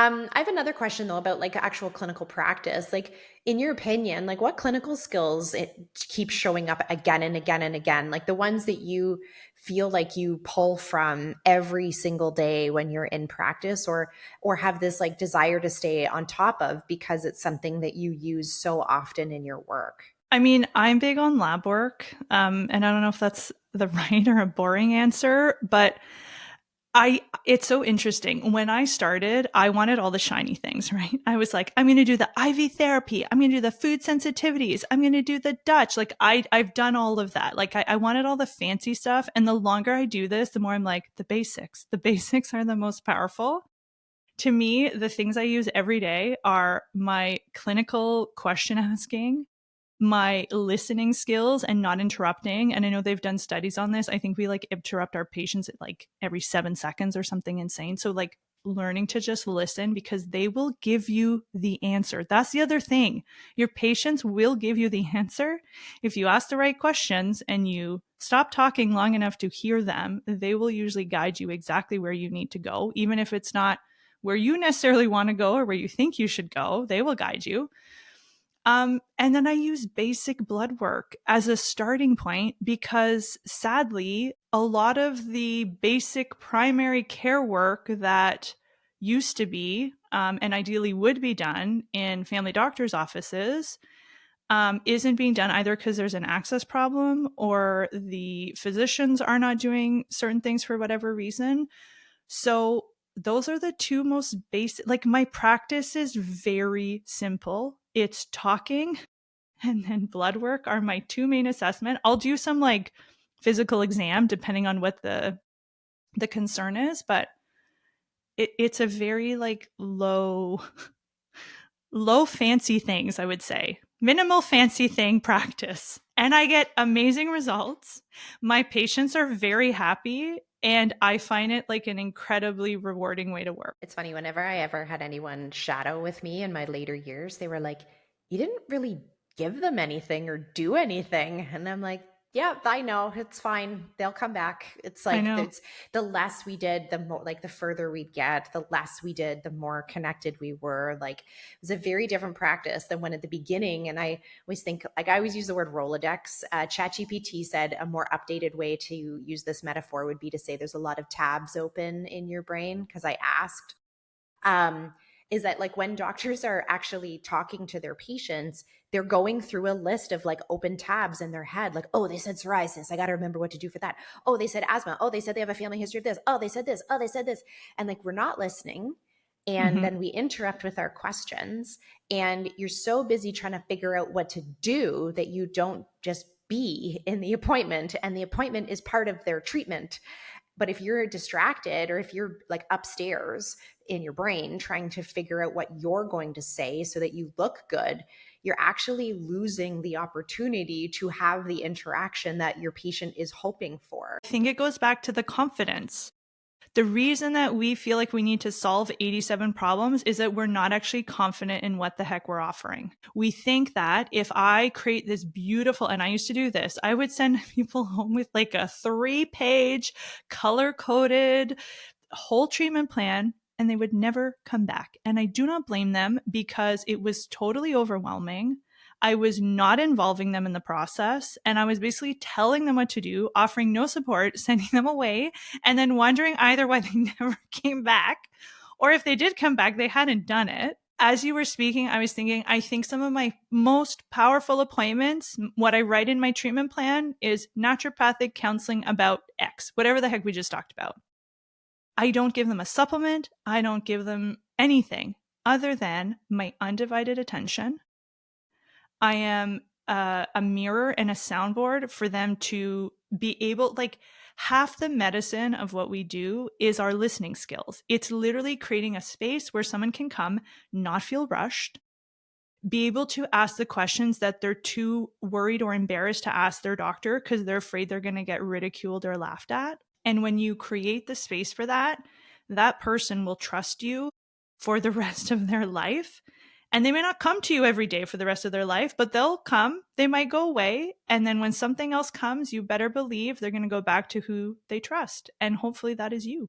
I have another question though about like actual clinical practice. Like, in your opinion, like what clinical skills it keep showing up again and again and again? Like the ones that you feel like you pull from every single day when you're in practice, or have this like desire to stay on top of because it's something that you use so often in your work. I mean, I'm big on lab work, and I don't know if that's the right or a boring answer, but it's so interesting. When I started, I wanted all the shiny things, right? I was like, I'm going to do the IV therapy. I'm going to do the food sensitivities. I'm going to do the Dutch. Like I've done all of that. Like I wanted all the fancy stuff. And the longer I do this, the more I'm like, the basics. The basics are the most powerful. To me, the things I use every day are my clinical question asking, my listening skills and not interrupting. And I know they've done studies on this. I think we like interrupt our patients at like every 7 seconds or something insane. So like learning to just listen because they will give you the answer. That's the other thing. Your patients will give you the answer. If you ask the right questions and you stop talking long enough to hear them, they will usually guide you exactly where you need to go, even if it's not where you necessarily want to go or where you think you should go, they will guide you. And then I use basic blood work as a starting point because sadly, a lot of the basic primary care work that used to be and ideally would be done in family doctors' offices isn't being done either because there's an access problem or the physicians are not doing certain things for whatever reason. So those are the two most basic, like my practice is very simple. It's talking and then blood work are my two main assessment. I'll do some like physical exam depending on what the concern is, but it's a very like low fancy things, I would say. Minimal fancy thing practice. And I get amazing results. My patients are very happy and I find it like an incredibly rewarding way to work. It's funny, whenever I ever had anyone shadow with me in my later years, they were like, "You didn't really give them anything or do anything." And I'm like, "Yeah, I know. It's fine. They'll come back." It's I like know. it's the less we did, the more like the further we'd get, the less we did, the more connected we were. Like, it was a very different practice than when at the beginning. And I always think, like, I always use the word Rolodex. ChatGPT said a more updated way to use this metaphor would be to say there's a lot of tabs open in your brain, because I asked, um, is that like when doctors are actually talking to their patients, they're going through a list of like open tabs in their head. Like, oh, they said psoriasis. I got to remember what to do for that. Oh, they said asthma. Oh, they said they have a family history of this. Oh, they said this. Oh, they said this. And like, we're not listening. And Mm-hmm. then we interrupt with our questions. And you're so busy trying to figure out what to do that you don't just be in the appointment. And the appointment is part of their treatment. But if you're distracted, or if you're like upstairs in your brain trying to figure out what you're going to say so that you look good, you're actually losing the opportunity to have the interaction that your patient is hoping for. I think it goes back to the confidence. The reason that we feel like we need to solve 87 problems is that we're not actually confident in what the heck we're offering. We think that if I create this beautiful, and I used to do this, I would send people home with like a 3-page color coded whole treatment plan and they would never come back. And I do not blame them because it was totally overwhelming. I was not involving them in the process. And I was basically telling them what to do, offering no support, sending them away, and then wondering either why they never came back or if they did come back, they hadn't done it. As you were speaking, I was thinking, I think some of my most powerful appointments, what I write in my treatment plan is naturopathic counseling about X, whatever the heck we just talked about. I don't give them a supplement. I don't give them anything other than my undivided attention. I am a mirror and a soundboard for them to be able, like, half the medicine of what we do is our listening skills. It's literally creating a space where someone can come, not feel rushed, be able to ask the questions that they're too worried or embarrassed to ask their doctor because they're afraid they're going to get ridiculed or laughed at. And when you create the space for that, that person will trust you for the rest of their life. And they may not come to you every day for the rest of their life, but they'll come. They might go away. And then when something else comes, you better believe they're going to go back to who they trust. And hopefully that is you.